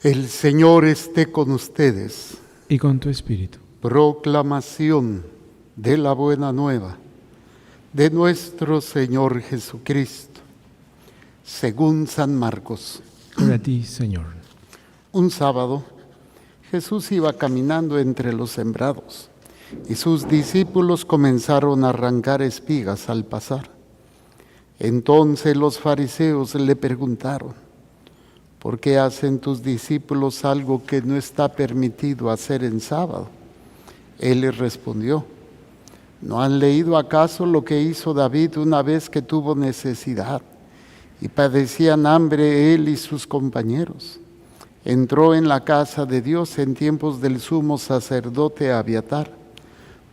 El Señor esté con ustedes. Y con tu espíritu. Proclamación de la buena nueva de nuestro Señor Jesucristo, según San Marcos. Gloria a ti, Señor. Un sábado, Jesús iba caminando entre los sembrados y sus discípulos comenzaron a arrancar espigas al pasar. Entonces los fariseos le preguntaron: ¿por qué hacen tus discípulos algo que no está permitido hacer en sábado? Él les respondió: ¿no han leído acaso lo que hizo David una vez que tuvo necesidad y padecían hambre él y sus compañeros? Entró en la casa de Dios en tiempos del sumo sacerdote Abiatar,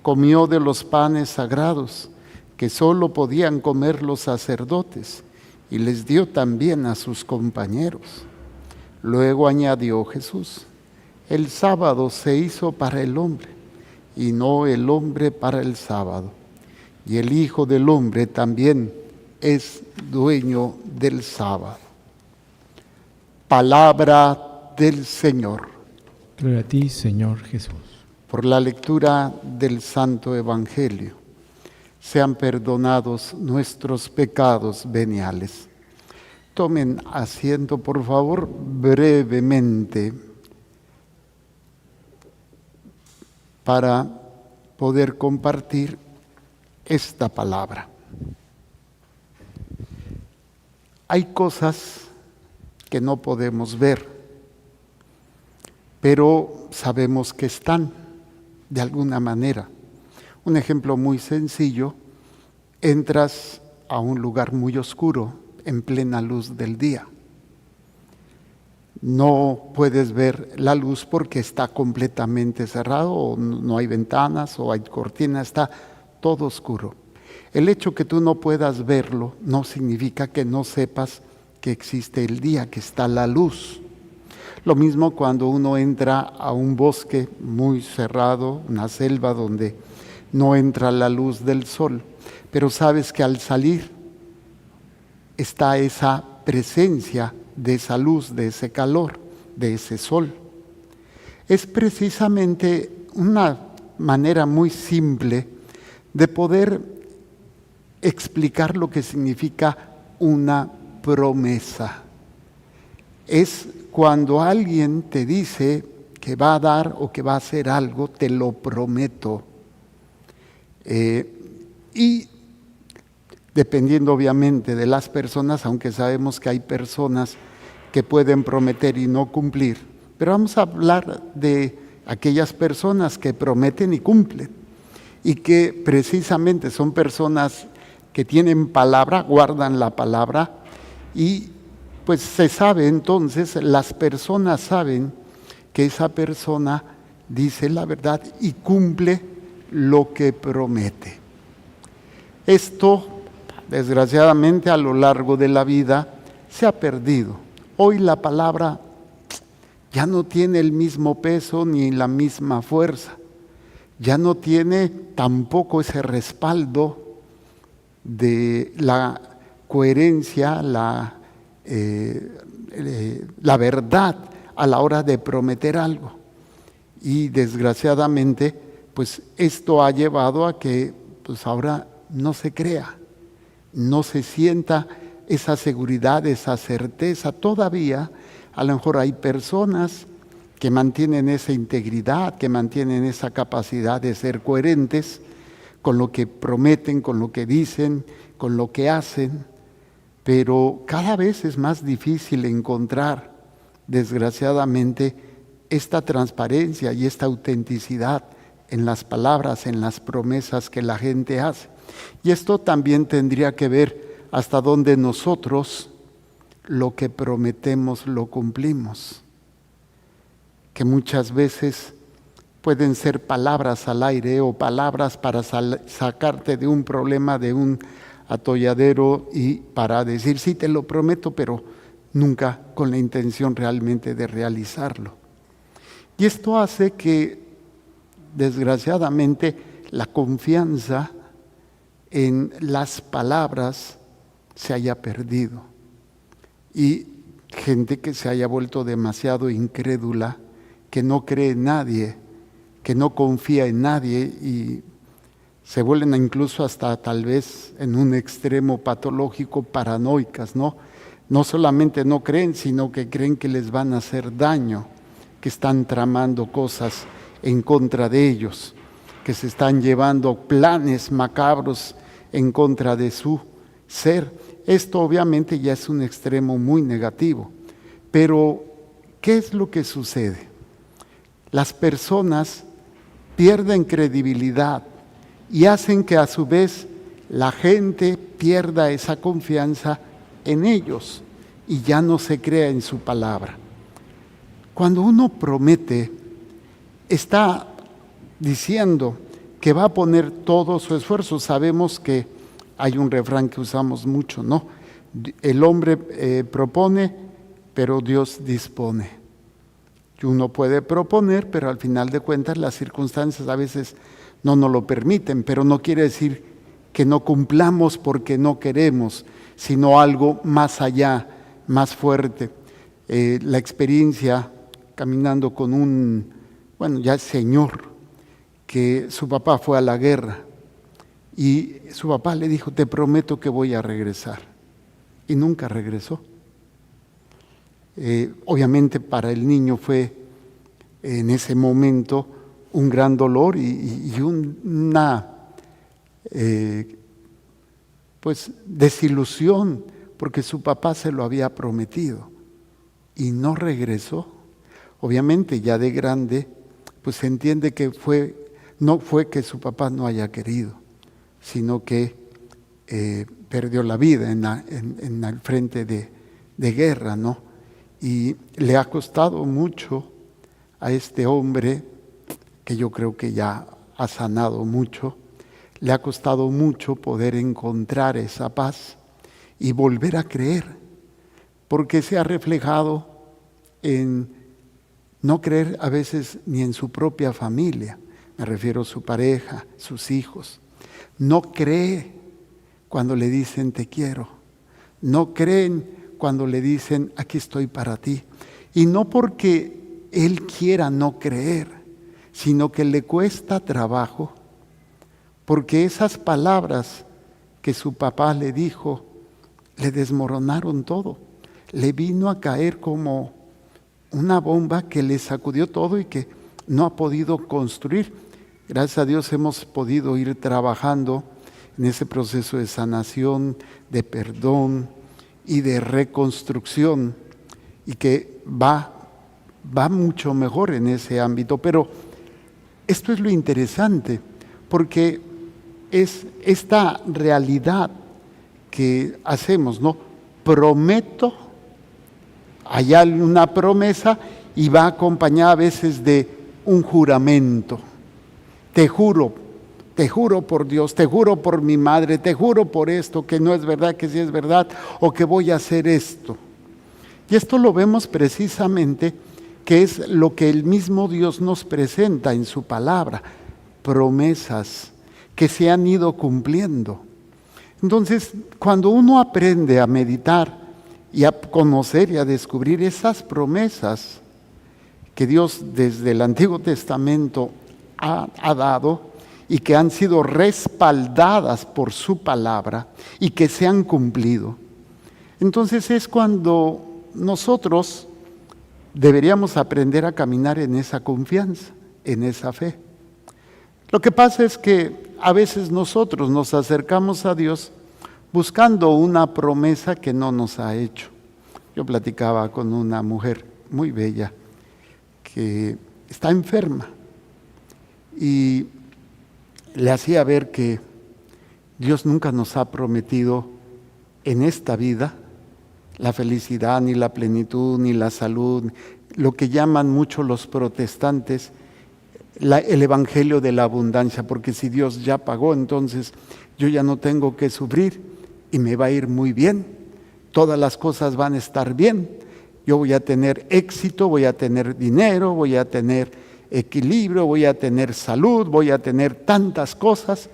comió de los panes sagrados que solo podían comer los sacerdotes y les dio también a sus compañeros. Luego añadió Jesús: el sábado se hizo para el hombre y no el hombre para el sábado. Y el Hijo del Hombre también es dueño del sábado. Palabra del Señor. Gloria a ti, Señor Jesús. Por la lectura del Santo Evangelio, sean perdonados nuestros pecados veniales. Tomen asiento, por favor, brevemente, para poder compartir esta palabra. Hay cosas que no podemos ver, pero sabemos que están de alguna manera. Un ejemplo muy sencillo: entras a un lugar muy oscuro en plena luz del día. No puedes ver la luz porque está completamente cerrado, o no hay ventanas, o hay cortinas, está todo oscuro. El hecho que tú no puedas verlo no significa que no sepas que existe el día, que está la luz. Lo mismo cuando uno entra a un bosque muy cerrado, una selva donde no entra la luz del sol, pero sabes que al salir está esa presencia de esa luz, de ese calor, de ese sol. Es precisamente una manera muy simple de poder explicar lo que significa una promesa. Es cuando alguien te dice que va a dar o que va a hacer algo: te lo prometo. Y dependiendo obviamente de las personas, aunque sabemos que hay personas que pueden prometer y no cumplir, pero vamos a hablar de aquellas personas que prometen y cumplen, y que precisamente son personas que tienen palabra, guardan la palabra, y pues se sabe entonces, las personas saben que esa persona dice la verdad y cumple lo que promete. Esto, desgraciadamente, a lo largo de la vida se ha perdido. Hoy la palabra ya no tiene el mismo peso ni la misma fuerza. Ya no tiene tampoco ese respaldo de la coherencia, la verdad a la hora de prometer algo. Y desgraciadamente, pues esto ha llevado a que pues ahora no se crea, no se sienta esa seguridad, esa certeza. Todavía a lo mejor hay personas que mantienen esa integridad, que mantienen esa capacidad de ser coherentes con lo que prometen, con lo que dicen, con lo que hacen, pero cada vez es más difícil encontrar, desgraciadamente, esta transparencia y esta autenticidad en las palabras, en las promesas que la gente hace. Y esto también tendría que ver hasta dónde nosotros lo que prometemos lo cumplimos. Que muchas veces pueden ser palabras al aire o palabras para sacarte de un problema, de un atolladero, y para decir sí, te lo prometo, pero nunca con la intención realmente de realizarlo. Y esto hace que, desgraciadamente, la confianza en las palabras se haya perdido. Y gente que se haya vuelto demasiado incrédula, que no cree en nadie, que no confía en nadie y se vuelven incluso hasta tal vez en un extremo patológico paranoicas, ¿no? No solamente no creen, sino que creen que les van a hacer daño, que están tramando cosas en contra de ellos, que se están llevando planes macabros en contra de su ser. Esto obviamente ya es un extremo muy negativo. Pero, ¿qué es lo que sucede? Las personas pierden credibilidad y hacen que a su vez la gente pierda esa confianza en ellos y ya no se crea en su palabra. Cuando uno promete, está diciendo que va a poner todo su esfuerzo. Sabemos que hay un refrán que usamos mucho, ¿no? El hombre propone, pero Dios dispone. Uno puede proponer, pero al final de cuentas las circunstancias a veces no nos lo permiten, pero no quiere decir que no cumplamos porque no queremos, sino algo más allá, más fuerte. La experiencia caminando con un, ya señor, que su papá fue a la guerra y su papá le dijo, te prometo que voy a regresar. Y nunca regresó. Obviamente para el niño fue en ese momento un gran dolor y una desilusión, porque su papá se lo había prometido y no regresó. Obviamente ya de grande, pues se entiende que no fue que su papá no haya querido, sino que perdió la vida en el frente de guerra, ¿no? Y le ha costado mucho a este hombre, que yo creo que ya ha sanado mucho, le ha costado mucho poder encontrar esa paz y volver a creer, porque se ha reflejado en no creer a veces ni en su propia familia, me refiero a su pareja, sus hijos. No cree cuando le dicen te quiero, no creen cuando le dicen aquí estoy para ti, y no porque él quiera no creer, sino que le cuesta trabajo, porque esas palabras que su papá le dijo le desmoronaron todo, le vino a caer como una bomba que le sacudió todo y que no ha podido construir. Gracias a Dios hemos podido ir trabajando en ese proceso de sanación, de perdón y de reconstrucción, y que va mucho mejor en ese ámbito. Pero esto es lo interesante, porque es esta realidad que hacemos, ¿no? Prometo, hay una promesa y va acompañada a veces de un juramento. Te juro por Dios, te juro por mi madre, te juro por esto, que no es verdad, que sí es verdad, o que voy a hacer esto. Y esto lo vemos precisamente, que es lo que el mismo Dios nos presenta en su palabra, promesas que se han ido cumpliendo. Entonces, cuando uno aprende a meditar y a conocer y a descubrir esas promesas que Dios desde el Antiguo Testamento ha dado, y que han sido respaldadas por su palabra y que se han cumplido, entonces es cuando nosotros deberíamos aprender a caminar en esa confianza, en esa fe. Lo que pasa es que a veces nosotros nos acercamos a Dios buscando una promesa que no nos ha hecho. Yo platicaba con una mujer muy bella que está enferma y le hacía ver que Dios nunca nos ha prometido en esta vida la felicidad, ni la plenitud, ni la salud, lo que llaman mucho los protestantes el evangelio de la abundancia, porque si Dios ya pagó, entonces yo ya no tengo que sufrir y me va a ir muy bien, todas las cosas van a estar bien, yo voy a tener éxito, voy a tener dinero, voy a tener equilibrio, voy a tener salud, voy a tener tantas cosas,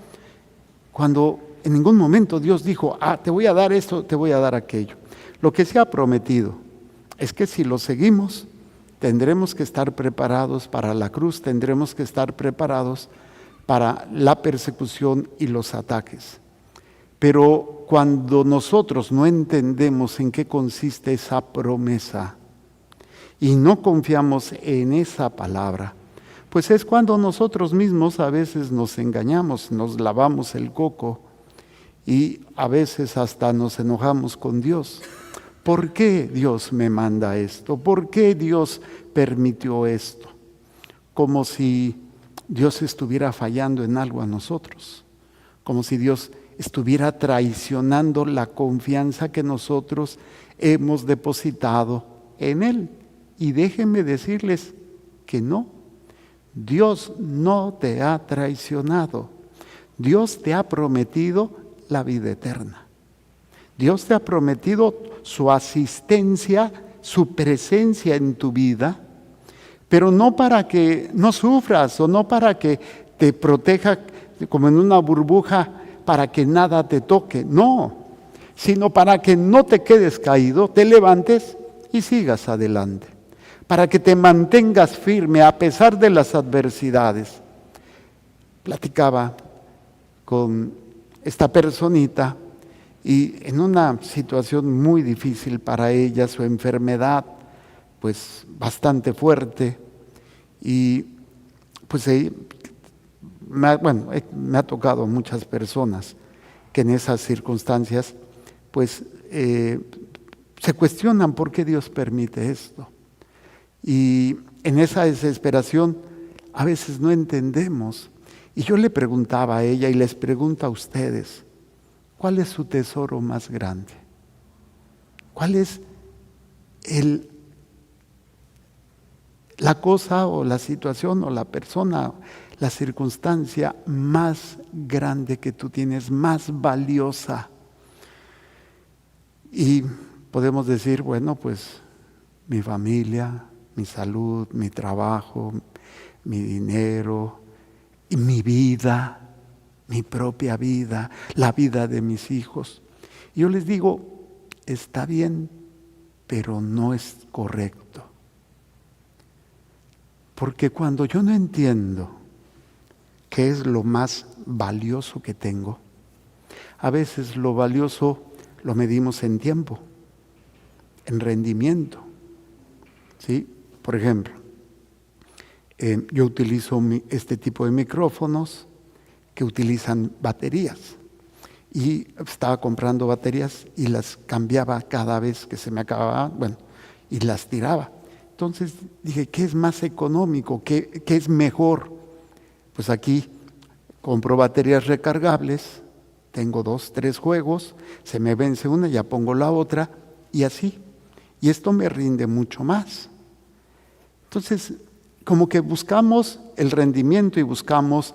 cuando en ningún momento Dios dijo, te voy a dar esto, te voy a dar aquello. Lo que se ha prometido es que si lo seguimos, tendremos que estar preparados para la cruz, tendremos que estar preparados para la persecución y los ataques. Pero cuando nosotros no entendemos en qué consiste esa promesa y no confiamos en esa palabra, pues es cuando nosotros mismos a veces nos engañamos, nos lavamos el coco y a veces hasta nos enojamos con Dios. ¿Por qué Dios me manda esto? ¿Por qué Dios permitió esto? Como si Dios estuviera fallando en algo a nosotros, como si Dios estuviera traicionando la confianza que nosotros hemos depositado en Él. Y déjenme decirles que no, Dios no te ha traicionado. Dios te ha prometido la vida eterna. Dios te ha prometido su asistencia, su presencia en tu vida, pero no para que no sufras o no para que te proteja como en una burbuja para que nada te toque, no, sino para que no te quedes caído, te levantes y sigas adelante, para que te mantengas firme a pesar de las adversidades. Platicaba con esta personita y en una situación muy difícil para ella, su enfermedad pues bastante fuerte, y pues me ha tocado muchas personas que en esas circunstancias pues se cuestionan por qué Dios permite esto, y en esa desesperación a veces no entendemos. Y yo le preguntaba a ella y les pregunto a ustedes, ¿cuál es su tesoro más grande? ¿Cuál es la cosa o la situación o la persona, la circunstancia más grande que tú tienes, más valiosa? Y podemos decir, bueno, pues mi familia, mi salud, mi trabajo, mi dinero, y mi vida, mi propia vida, la vida de mis hijos. Y yo les digo, está bien, pero no es correcto. Porque cuando yo no entiendo qué es lo más valioso que tengo, a veces lo valioso lo medimos en tiempo, en rendimiento. ¿Sí? Por ejemplo, yo utilizo este tipo de micrófonos que utilizan baterías. Y estaba comprando baterías y las cambiaba cada vez que se me acababan, y las tiraba. Entonces dije, ¿qué es más económico? ¿Qué es mejor? Pues aquí compro baterías recargables, tengo 2, 3 juegos, se me vence una, ya pongo la otra, y así. Y esto me rinde mucho más. Entonces, como que buscamos el rendimiento y buscamos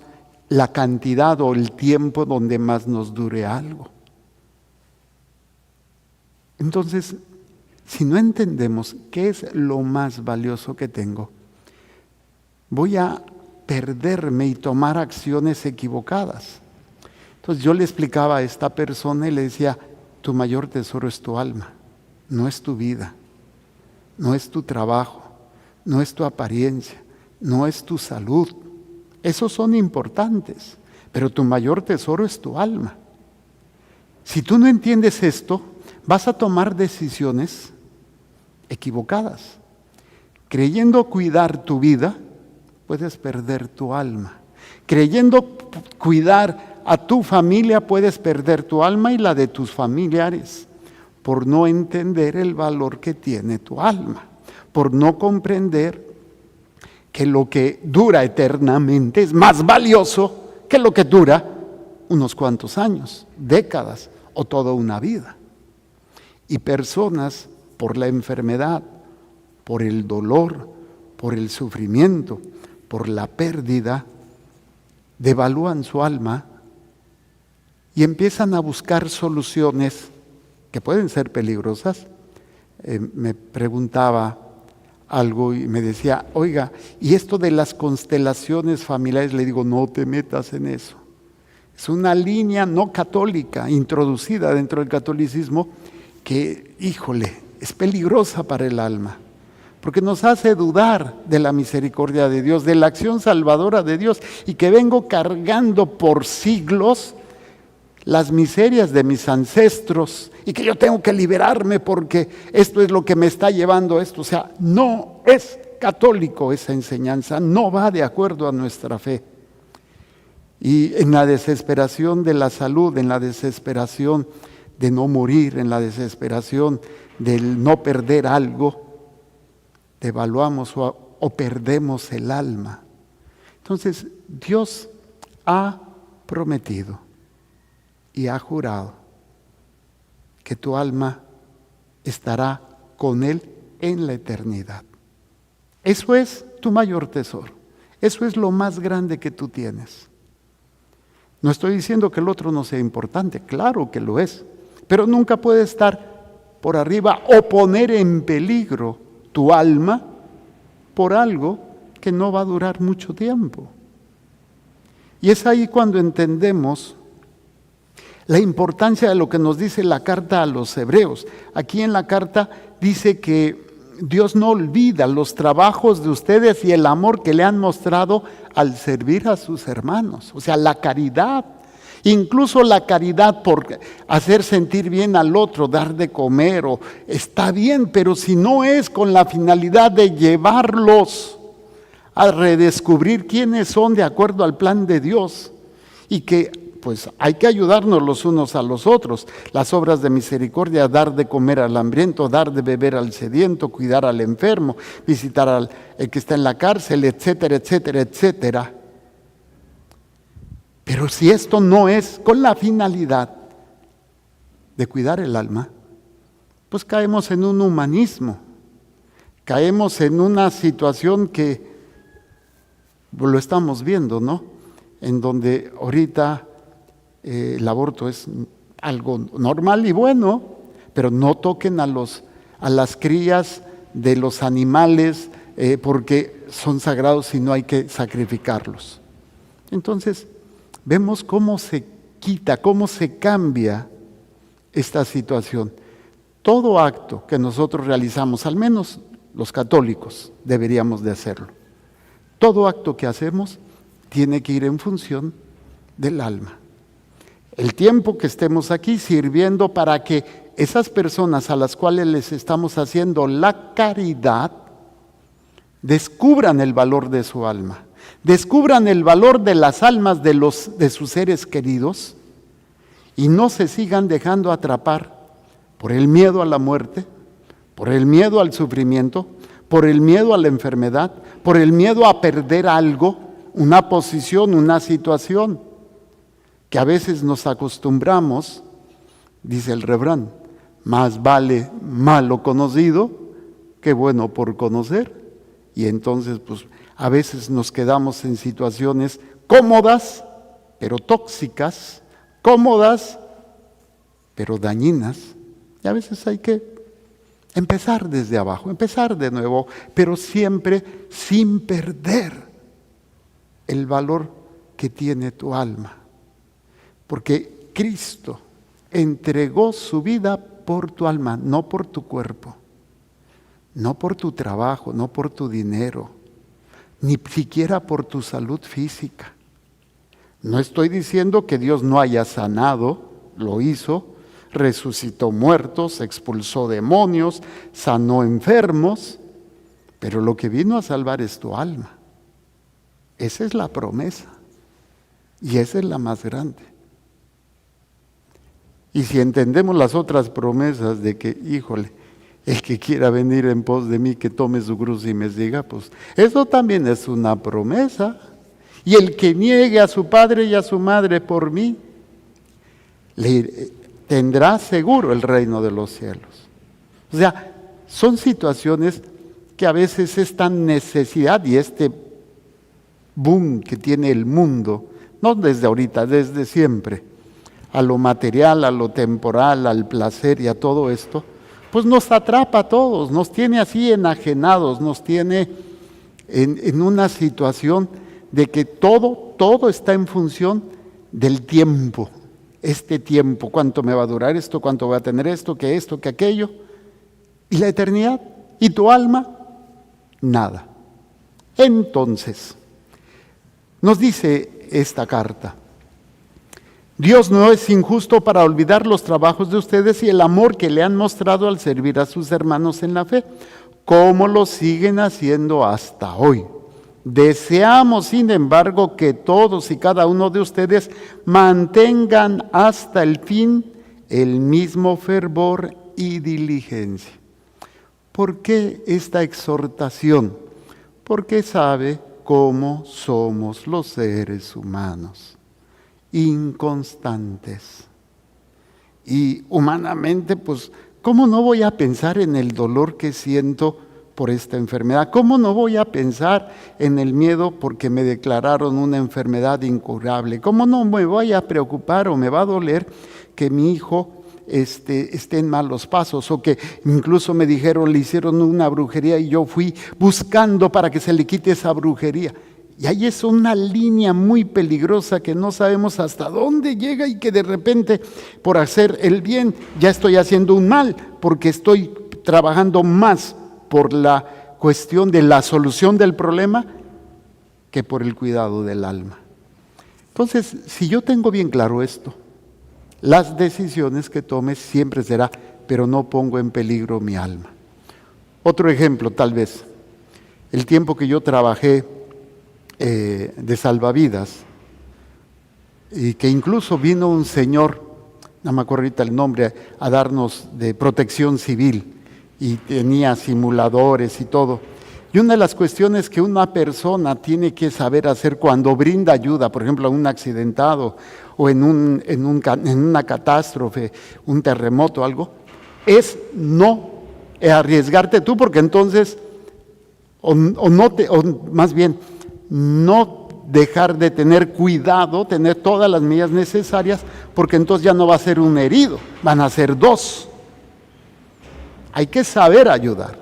la cantidad o el tiempo donde más nos dure algo. Entonces, si no entendemos qué es lo más valioso que tengo, voy a perderme y tomar acciones equivocadas. Entonces yo le explicaba a esta persona y le decía, tu mayor tesoro es tu alma, no es tu vida, no es tu trabajo, no es tu apariencia, no es tu salud. Esos son importantes, pero tu mayor tesoro es tu alma. Si tú no entiendes esto, vas a tomar decisiones equivocadas. Creyendo cuidar tu vida, puedes perder tu alma. Creyendo cuidar a tu familia, puedes perder tu alma y la de tus familiares, por no entender el valor que tiene tu alma, por no comprender que lo que dura eternamente es más valioso que lo que dura unos cuantos años, décadas o toda una vida. Y personas, por la enfermedad, por el dolor, por el sufrimiento, por la pérdida, devalúan su alma y empiezan a buscar soluciones que pueden ser peligrosas. Me preguntaba algo y me decía, oiga, ¿y esto de las constelaciones familiares? Le digo, no te metas en eso. Es una línea no católica, introducida dentro del catolicismo, que, híjole, es peligrosa para el alma, porque nos hace dudar de la misericordia de Dios, de la acción salvadora de Dios, y que vengo cargando por siglos las miserias de mis ancestros, y que yo tengo que liberarme porque esto es lo que me está llevando a esto. O sea, no es católico esa enseñanza, no va de acuerdo a nuestra fe. Y en la desesperación de la salud, en la desesperación de no morir, en la desesperación del no perder algo, devaluamos o perdemos el alma. Entonces, Dios ha prometido y ha jurado que tu alma estará con Él en la eternidad. Eso es tu mayor tesoro. Eso es lo más grande que tú tienes. No estoy diciendo que el otro no sea importante, claro que lo es, pero nunca puede estar por arriba o poner en peligro tu alma por algo que no va a durar mucho tiempo. Y es ahí cuando entendemos la importancia de lo que nos dice la carta a los hebreos. Aquí en la carta dice que Dios no olvida los trabajos de ustedes y el amor que le han mostrado al servir a sus hermanos. O sea, la caridad, incluso la caridad por hacer sentir bien al otro, dar de comer, está bien, pero si no es con la finalidad de llevarlos a redescubrir quiénes son de acuerdo al plan de Dios, y que pues hay que ayudarnos los unos a los otros. Las obras de misericordia, dar de comer al hambriento, dar de beber al sediento, cuidar al enfermo, visitar al que está en la cárcel, etcétera, etcétera, etcétera. Pero si esto no es con la finalidad de cuidar el alma, pues caemos en un humanismo, caemos en una situación que lo estamos viendo, ¿no? En donde ahorita el aborto es algo normal y bueno, pero no toquen a las crías de los animales porque son sagrados y no hay que sacrificarlos. Entonces, vemos cómo se quita, cómo se cambia esta situación. Todo acto que nosotros realizamos, al menos los católicos deberíamos de hacerlo. Todo acto que hacemos tiene que ir en función del alma. El tiempo que estemos aquí sirviendo para que esas personas a las cuales les estamos haciendo la caridad descubran el valor de su alma, descubran el valor de las almas de sus seres queridos y no se sigan dejando atrapar por el miedo a la muerte, por el miedo al sufrimiento, por el miedo a la enfermedad, por el miedo a perder algo, una posición, una situación, que a veces nos acostumbramos, dice el refrán, más vale malo conocido que bueno por conocer. Y entonces, pues, a veces nos quedamos en situaciones cómodas, pero tóxicas, cómodas, pero dañinas. Y a veces hay que empezar desde abajo, empezar de nuevo, pero siempre sin perder el valor que tiene tu alma. Porque Cristo entregó su vida por tu alma, no por tu cuerpo, no por tu trabajo, no por tu dinero, ni siquiera por tu salud física. No estoy diciendo que Dios no haya sanado, lo hizo, resucitó muertos, expulsó demonios, sanó enfermos, pero lo que vino a salvar es tu alma. Esa es la promesa y esa es la más grande. Y si entendemos las otras promesas de que, híjole, el que quiera venir en pos de mí, que tome su cruz y me siga, pues eso también es una promesa. Y el que niegue a su padre y a su madre por mí, tendrá seguro el reino de los cielos. O sea, son situaciones que a veces esta necesidad y este boom que tiene el mundo, no desde ahorita, desde siempre, a lo material, a lo temporal, al placer y a todo esto, pues nos atrapa a todos, nos tiene así enajenados, nos tiene en una situación de que todo está en función del tiempo. Este tiempo, cuánto me va a durar esto, cuánto voy a tener esto, que aquello. ¿Y la eternidad? ¿Y tu alma? Nada. Entonces, nos dice esta carta: Dios no es injusto para olvidar los trabajos de ustedes y el amor que le han mostrado al servir a sus hermanos en la fe, como lo siguen haciendo hasta hoy. Deseamos, sin embargo, que todos y cada uno de ustedes mantengan hasta el fin el mismo fervor y diligencia. ¿Por qué esta exhortación? Porque sabe cómo somos los seres humanos. Inconstantes. Y humanamente, pues, ¿cómo no voy a pensar en el dolor que siento por esta enfermedad? ¿Cómo no voy a pensar en el miedo porque me declararon una enfermedad incurable? ¿Cómo no me voy a preocupar o me va a doler que mi hijo esté en malos pasos, o que incluso me dijeron, le hicieron una brujería y yo fui buscando para que se le quite esa brujería? Y ahí es una línea muy peligrosa que no sabemos hasta dónde llega, y que de repente, por hacer el bien, ya estoy haciendo un mal, porque estoy trabajando más por la cuestión de la solución del problema que por el cuidado del alma. Entonces, si yo tengo bien claro esto, las decisiones que tome siempre será, pero no pongo en peligro mi alma. Otro ejemplo, tal vez, el tiempo que yo trabajé de salvavidas, y que incluso vino un señor, no me acuerdo ahorita el nombre, a darnos de protección civil, y tenía simuladores y todo. Y una de las cuestiones que una persona tiene que saber hacer cuando brinda ayuda, por ejemplo, a un accidentado o en una catástrofe, un terremoto, algo, es no arriesgarte tú, porque entonces, más bien, no dejar de tener cuidado, tener todas las medidas necesarias, porque entonces ya no va a ser un herido, van a ser dos. Hay que saber ayudar.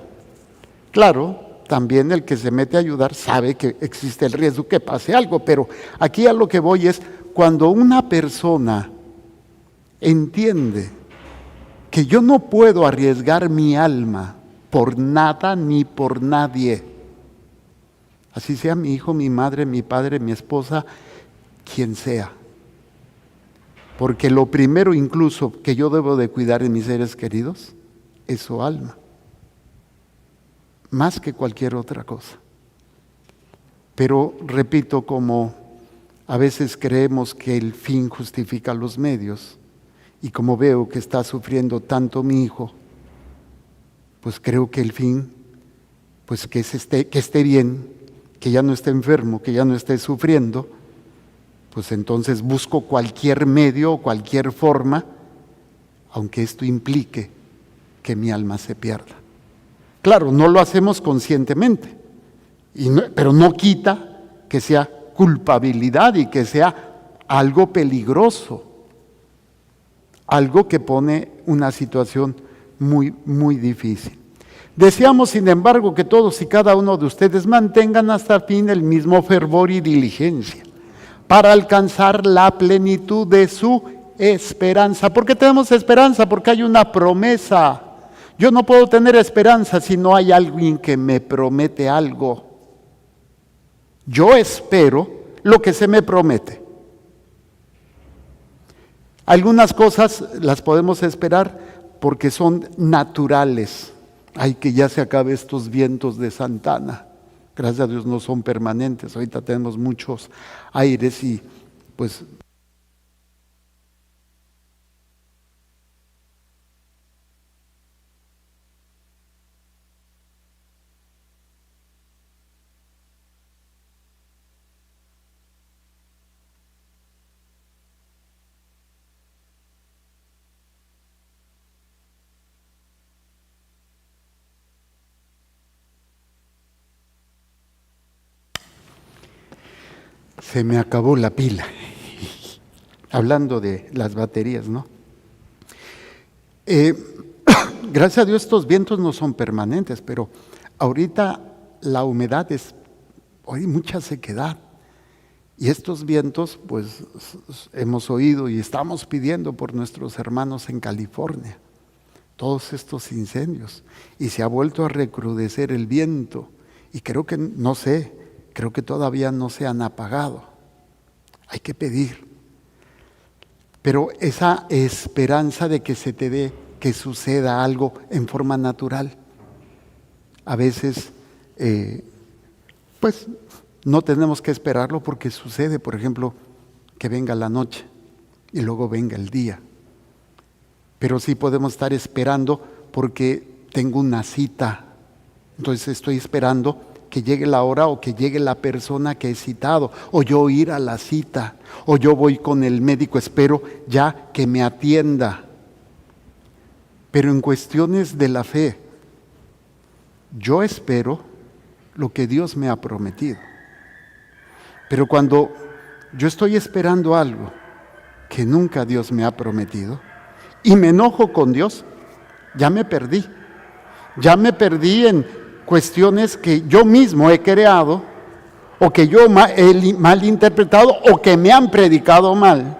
Claro, también el que se mete a ayudar sabe que existe el riesgo que pase algo, pero aquí a lo que voy es, cuando una persona entiende que yo no puedo arriesgar mi alma por nada ni por nadie, así sea mi hijo, mi madre, mi padre, mi esposa, quien sea. Porque lo primero incluso que yo debo de cuidar en mis seres queridos es su alma, más que cualquier otra cosa. Pero repito, como a veces creemos que el fin justifica los medios, y como veo que está sufriendo tanto mi hijo, pues creo que el fin, pues que esté bien, que ya no esté enfermo, que ya no esté sufriendo, pues entonces busco cualquier medio, cualquier forma, aunque esto implique que mi alma se pierda. Claro, no lo hacemos conscientemente, pero no quita que sea culpabilidad y que sea algo peligroso, algo que pone una situación muy, muy difícil. Deseamos, sin embargo, que todos y cada uno de ustedes mantengan hasta el fin el mismo fervor y diligencia para alcanzar la plenitud de su esperanza. ¿Por qué tenemos esperanza? Porque hay una promesa. Yo no puedo tener esperanza si no hay alguien que me promete algo. Yo espero lo que se me promete. Algunas cosas las podemos esperar porque son naturales. Ay, que ya se acabe estos vientos de Santana. Gracias a Dios no son permanentes. Ahorita tenemos muchos aires y pues se me acabó la pila. Hablando de las baterías, ¿no? Gracias a Dios estos vientos no son permanentes, pero ahorita la humedad hay mucha sequedad. Y estos vientos, pues hemos oído y estamos pidiendo por nuestros hermanos en California. todos estos incendios y se ha vuelto a recrudecer el viento y creo que, no sé, creo que todavía no se han apagado. Hay que pedir. Pero esa esperanza de que se te dé, que suceda algo en forma natural, a veces pues no tenemos que esperarlo porque sucede, por ejemplo, que venga la noche y luego venga el día. Pero sí podemos estar esperando porque tengo una cita. Entonces estoy esperando que llegue la hora o que llegue la persona que he citado, o yo ir a la cita, o yo voy con el médico, espero ya que me atienda. Pero en cuestiones de la fe, yo espero lo que Dios me ha prometido. Pero cuando yo estoy esperando algo que nunca Dios me ha prometido y me enojo con Dios, ya me perdí. Ya me perdí en cuestiones que yo mismo he creado o que yo he malinterpretado o que me han predicado mal.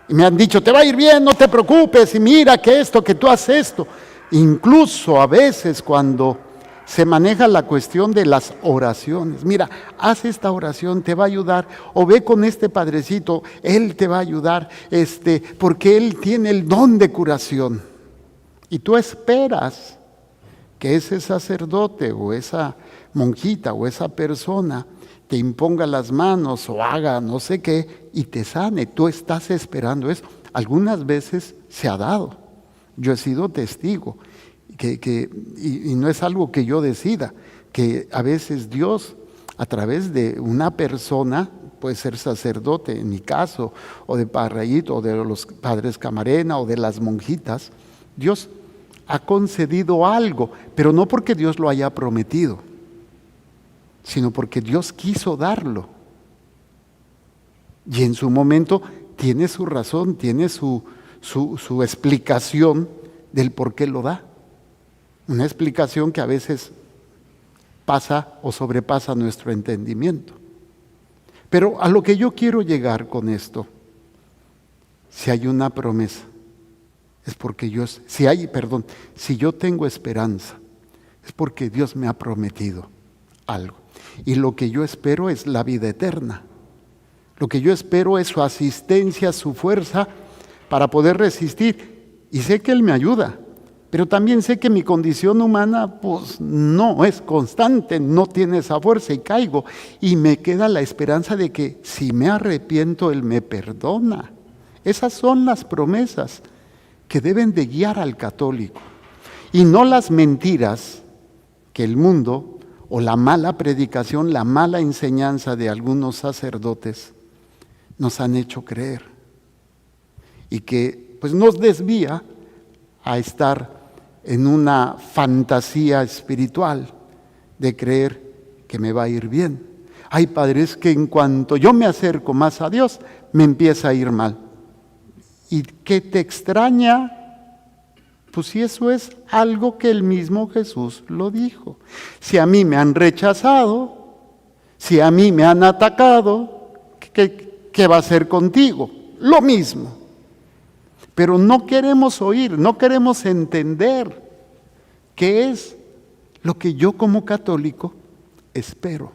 Y me han dicho, te va a ir bien, no te preocupes, y mira que esto, que tú haces esto. Incluso a veces cuando se maneja la cuestión de las oraciones. Mira, haz esta oración, te va a ayudar. O ve con este padrecito, él te va a ayudar, porque él tiene el don de curación. Y tú esperas que ese sacerdote o esa monjita o esa persona te imponga las manos o haga no sé qué y te sane. Tú estás esperando eso. Algunas veces se ha dado. Yo he sido testigo. Y no es algo que yo decida, que a veces Dios a través de una persona, puede ser sacerdote en mi caso, o de Parrayito, o de los padres Camarena, o de las monjitas, Dios ha concedido algo, pero no porque Dios lo haya prometido, sino porque Dios quiso darlo. Y en su momento tiene su razón, tiene su explicación del por qué lo da. Una explicación que a veces pasa o sobrepasa nuestro entendimiento. Pero a lo que yo quiero llegar con esto, si hay una promesa, es porque si yo tengo esperanza, es porque Dios me ha prometido algo. Y lo que yo espero es la vida eterna. Lo que yo espero es su asistencia, su fuerza para poder resistir. Y sé que Él me ayuda. Pero también sé que mi condición humana pues no es constante, no tiene esa fuerza y caigo. Y me queda la esperanza de que si me arrepiento, Él me perdona. Esas son las promesas que deben de guiar al católico. Y no las mentiras que el mundo o la mala predicación, la mala enseñanza de algunos sacerdotes nos han hecho creer. Y que pues nos desvía a estar en una fantasía espiritual de creer que me va a ir bien. Hay padres que en cuanto yo me acerco más a Dios, me empieza a ir mal. ¿Y qué te extraña? Pues si eso es algo que el mismo Jesús lo dijo. Si a mí me han rechazado, si a mí me han atacado, ¿qué va a hacer contigo? Lo mismo. Pero no queremos oír, no queremos entender qué es lo que yo como católico espero.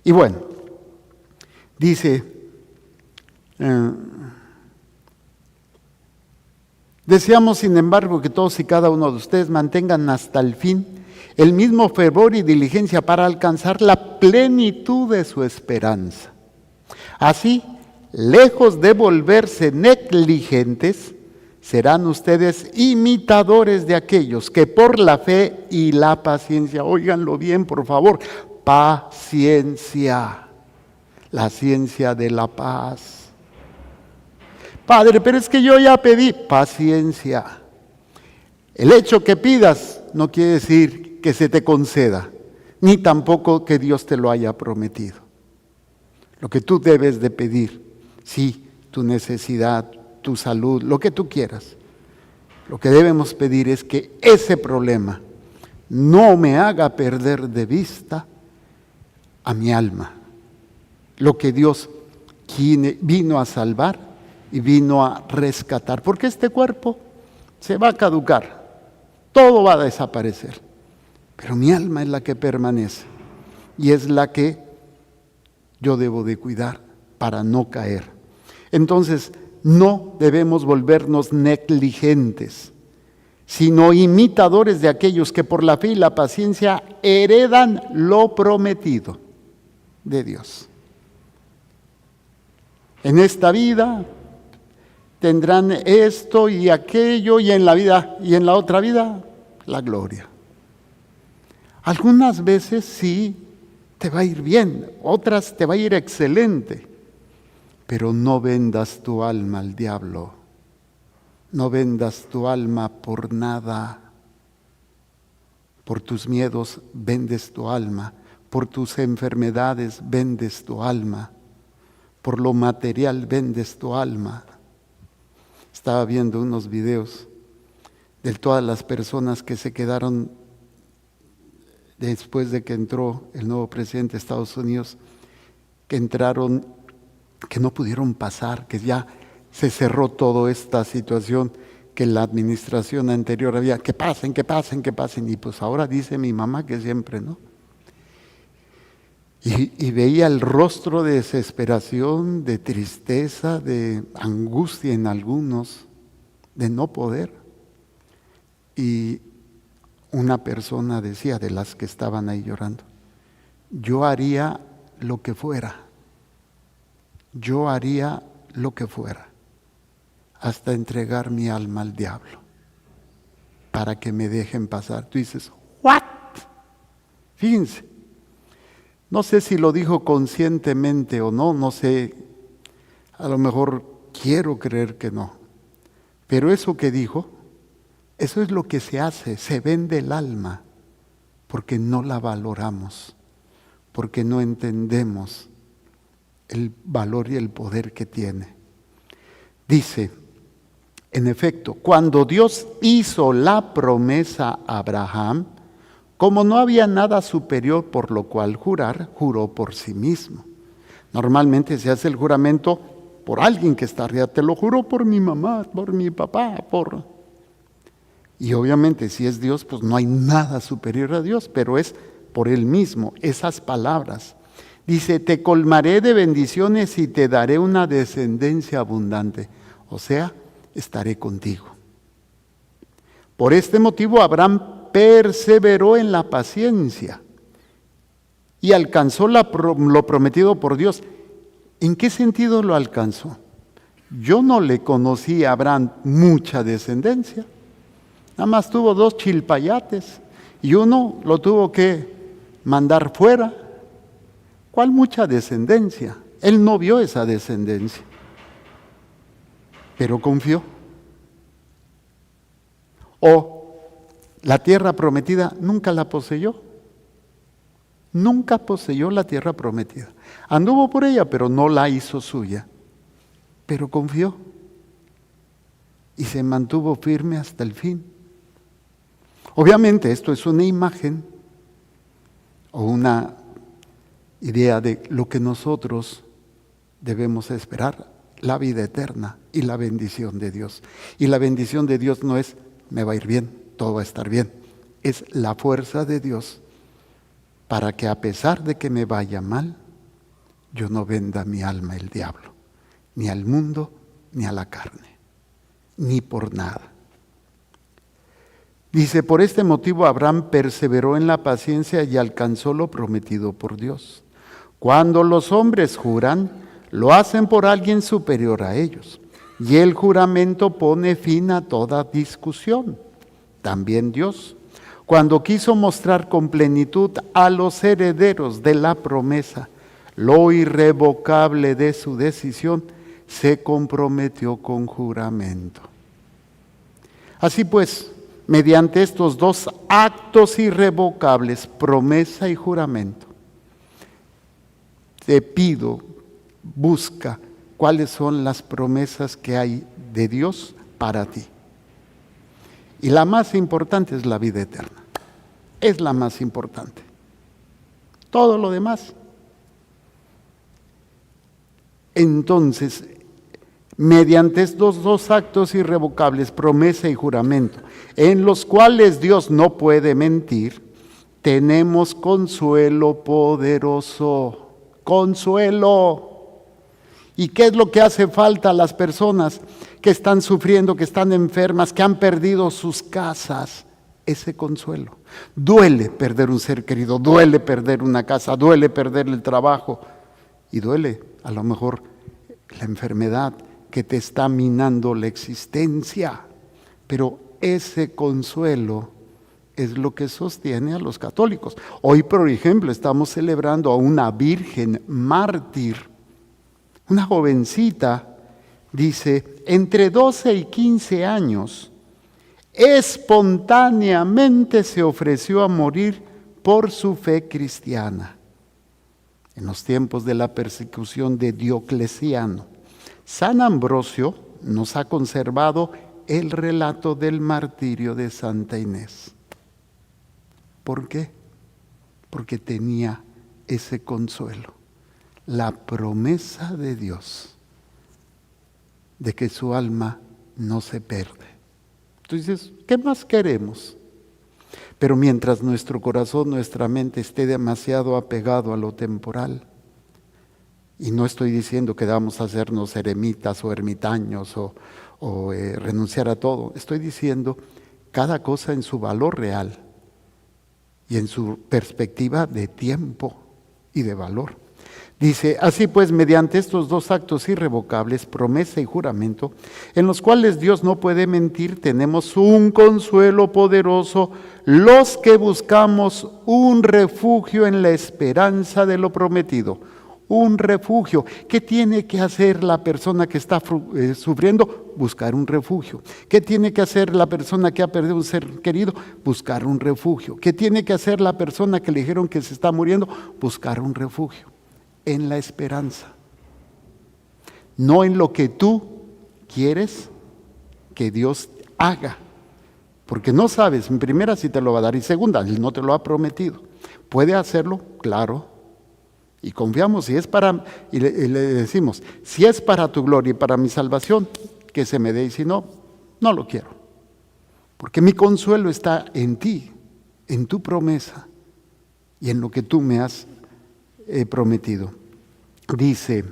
Y bueno, dice, deseamos sin embargo que todos y cada uno de ustedes mantengan hasta el fin el mismo fervor y diligencia para alcanzar la plenitud de su esperanza. Así, lejos de volverse negligentes, serán ustedes imitadores de aquellos que por la fe y la paciencia, óiganlo bien por favor, paciencia, la ciencia de la paz. Padre, pero es que yo ya pedí paciencia. El hecho que pidas no quiere decir que se te conceda, ni tampoco que Dios te lo haya prometido. Lo que tú debes de pedir, sí, tu necesidad, tu salud, lo que tú quieras. Lo que debemos pedir es que ese problema no me haga perder de vista a mi alma. Lo que Dios vino a salvar y vino a rescatar. Porque este cuerpo se va a caducar. todo va a desaparecer, pero mi alma es la que permanece y es la que yo debo de cuidar para no caer. Entonces, no debemos volvernos negligentes, sino imitadores de aquellos que por la fe y la paciencia heredan lo prometido de Dios. En esta vida tendrán esto y aquello, y en la vida y en la otra vida la gloria. Algunas veces sí te va a ir bien, otras te va a ir excelente, pero no vendas tu alma al diablo. No vendas tu alma por nada. Por tus miedos vendes tu alma, por tus enfermedades vendes tu alma, por lo material vendes tu alma. Estaba viendo unos videos de todas las personas que se quedaron después de que entró el nuevo presidente de Estados Unidos, que entraron, que no pudieron pasar, que ya se cerró toda esta situación que la administración anterior había, que pasen, y pues ahora dice mi mamá que siempre, ¿no? Y veía el rostro de desesperación, de tristeza, de angustia en algunos, de no poder. Y una persona decía, de las que estaban ahí llorando, yo haría lo que fuera, hasta entregar mi alma al diablo, para que me dejen pasar. Tú dices, ¿what? Fíjense, no sé si lo dijo conscientemente o no, no sé, a lo mejor quiero creer que no, pero eso que dijo, eso es lo que se hace, se vende el alma, porque no la valoramos, porque no entendemos el valor y el poder que tiene. Dice, en efecto, cuando Dios hizo la promesa a Abraham, como no había nada superior por lo cual jurar, juró por sí mismo. Normalmente se hace el juramento por alguien que está arriba. Te lo juro por mi mamá, por mi papá, Y obviamente si es Dios, pues no hay nada superior a Dios, pero es por Él mismo, esas palabras. Dice, te colmaré de bendiciones y te daré una descendencia abundante. O sea, estaré contigo. Por este motivo Abraham perseveró en la paciencia y alcanzó lo prometido por Dios. ¿En qué sentido lo alcanzó? Yo no le conocí a Abraham mucha descendencia. Nada más tuvo 2 chilpayates y uno lo tuvo que mandar fuera. ¿Cuál mucha descendencia? Él no vio esa descendencia, pero confió. O la tierra prometida nunca la poseyó. Nunca poseyó la tierra prometida. Anduvo por ella, pero no la hizo suya. Pero confió y se mantuvo firme hasta el fin. Obviamente esto es una imagen o una idea de lo que nosotros debemos esperar, la vida eterna y la bendición de Dios. Y la bendición de Dios no es, me va a ir bien, todo va a estar bien. Es la fuerza de Dios para que a pesar de que me vaya mal, yo no venda mi alma al diablo, ni al mundo, ni a la carne, ni por nada. Dice, por este motivo Abraham perseveró en la paciencia y alcanzó lo prometido por Dios. Cuando los hombres juran, lo hacen por alguien superior a ellos, y el juramento pone fin a toda discusión. También Dios, cuando quiso mostrar con plenitud a los herederos de la promesa lo irrevocable de su decisión, se comprometió con juramento. Así pues, mediante estos 2 actos irrevocables, promesa y juramento, te pido, busca cuáles son las promesas que hay de Dios para ti. Y la más importante es la vida eterna. Es la más importante. Todo lo demás. Entonces, mediante estos dos actos irrevocables, promesa y juramento, en los cuales Dios no puede mentir, tenemos consuelo poderoso. Consuelo. ¿Y qué es lo que hace falta a las personas que están sufriendo, que están enfermas, que han perdido sus casas? Ese consuelo. Duele perder un ser querido, duele perder una casa, duele perder el trabajo y duele a lo mejor la enfermedad que te está minando la existencia. Pero ese consuelo es lo que sostiene a los católicos. Hoy, por ejemplo, estamos celebrando a una virgen mártir, una jovencita, dice, entre 12 y 15 años, espontáneamente se ofreció a morir por su fe cristiana. En los tiempos de la persecución de Diocleciano, San Ambrosio nos ha conservado el relato del martirio de Santa Inés. ¿Por qué? Porque tenía ese consuelo, la promesa de Dios de que su alma no se pierde. Entonces, ¿qué más queremos? Pero mientras nuestro corazón, nuestra mente esté demasiado apegado a lo temporal, y no estoy diciendo que debamos hacernos eremitas o ermitaños o renunciar a todo, estoy diciendo cada cosa en su valor real y en su perspectiva de tiempo y de valor. Dice, así pues, mediante estos dos actos irrevocables, promesa y juramento, en los cuales Dios no puede mentir, tenemos un consuelo poderoso, los que buscamos un refugio en la esperanza de lo prometido. Un refugio. ¿Qué tiene que hacer la persona que está sufriendo? Buscar un refugio. ¿Qué tiene que hacer la persona que ha perdido un ser querido? Buscar un refugio. ¿Qué tiene que hacer la persona que le dijeron que se está muriendo? Buscar un refugio. En la esperanza. No en lo que tú quieres que Dios haga. Porque no sabes, en primera, si te lo va a dar, y segunda, Él no te lo ha prometido. ¿Puede hacerlo? Claro. Y confiamos, si es para, y le decimos, si es para tu gloria y para mi salvación, que se me dé, y si no, no lo quiero. Porque mi consuelo está en ti, en tu promesa y en lo que tú me has prometido. Dice,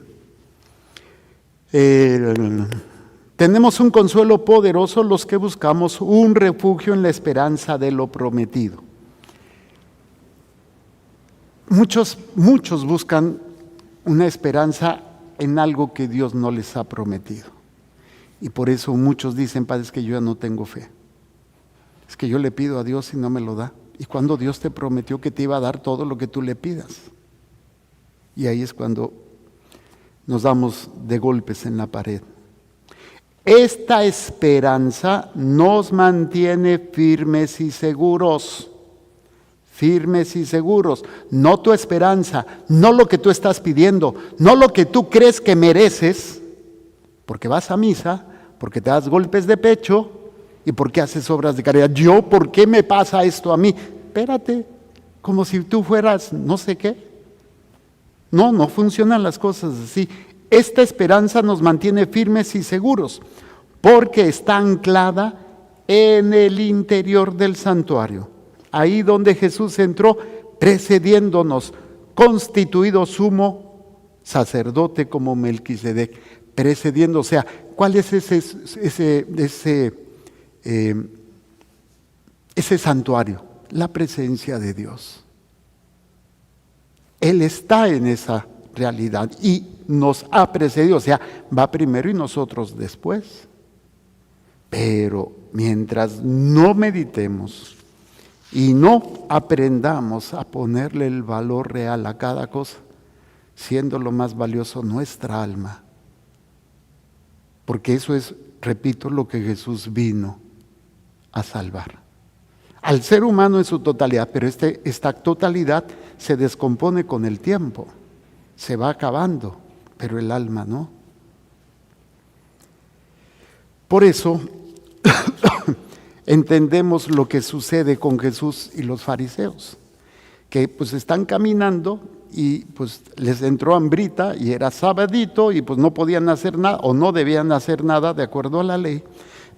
tenemos un consuelo poderoso los que buscamos un refugio en la esperanza de lo prometido. Muchos buscan una esperanza en algo que Dios no les ha prometido. Y por eso muchos dicen, Padre, es que yo ya no tengo fe. Es que yo le pido a Dios y no me lo da. Y cuando Dios te prometió que te iba a dar todo lo que tú le pidas. Y ahí es cuando nos damos de golpes en la pared. Esta esperanza nos mantiene firmes y seguros. Firmes y seguros, no tu esperanza, no lo que tú estás pidiendo, no lo que tú crees que mereces, porque vas a misa, porque te das golpes de pecho y porque haces obras de caridad. ¿Por qué me pasa esto a mí? Espérate, como si tú fueras no sé qué. No funcionan las cosas así. Esta esperanza nos mantiene firmes y seguros, porque está anclada en el interior del santuario. Ahí donde Jesús entró, precediéndonos, constituido sumo sacerdote como Melquisedec, precediendo. O sea, ¿cuál es ese santuario? La presencia de Dios. Él está en esa realidad y nos ha precedido, o sea, va primero y nosotros después. Pero mientras no meditemos y no aprendamos a ponerle el valor real a cada cosa, siendo lo más valioso nuestra alma. Porque eso es, repito, lo que Jesús vino a salvar. Al ser humano en su totalidad, pero esta totalidad se descompone con el tiempo, se va acabando, pero el alma no. Por eso entendemos lo que sucede con Jesús y los fariseos, que pues están caminando y pues les entró hambrita y era sabadito y pues no podían hacer nada o no debían hacer nada de acuerdo a la ley.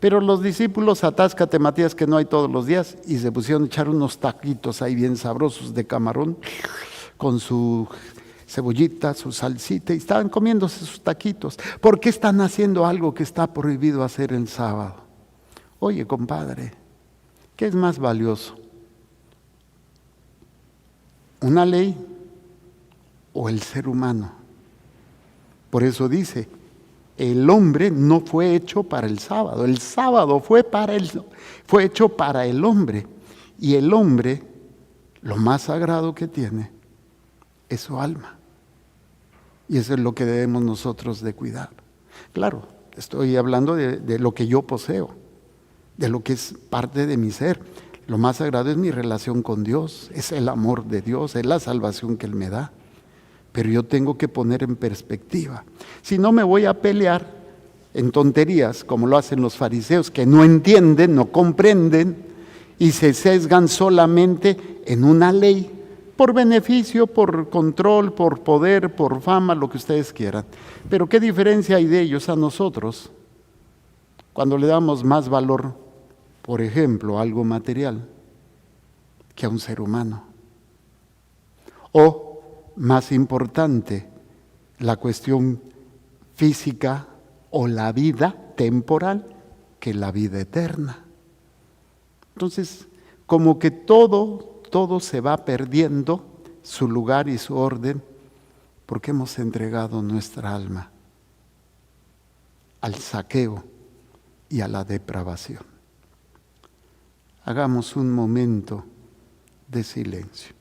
Pero los discípulos, atáscate Matías que no hay todos los días, y se pusieron a echar unos taquitos ahí bien sabrosos de camarón con su cebollita, su salsita, y estaban comiéndose sus taquitos. ¿Por qué están haciendo algo que está prohibido hacer el sábado? Oye, compadre, ¿qué es más valioso? ¿Una ley o el ser humano? Por eso dice, el hombre no fue hecho para el sábado fue hecho para el hombre, y el hombre, lo más sagrado que tiene, es su alma. Y eso es lo que debemos nosotros de cuidar. Claro, estoy hablando de lo que yo poseo, de lo que es parte de mi ser. Lo más sagrado es mi relación con Dios, es el amor de Dios, es la salvación que Él me da. Pero yo tengo que poner en perspectiva. Si no, me voy a pelear en tonterías, como lo hacen los fariseos, que no entienden, no comprenden y se sesgan solamente en una ley, por beneficio, por control, por poder, por fama, lo que ustedes quieran. Pero ¿qué diferencia hay de ellos a nosotros cuando le damos más valor, por ejemplo, a algo material que a un ser humano? O, más importante, la cuestión física o la vida temporal que la vida eterna. Entonces, como que todo se va perdiendo su lugar y su orden porque hemos entregado nuestra alma al saqueo y a la depravación. Hagamos un momento de silencio.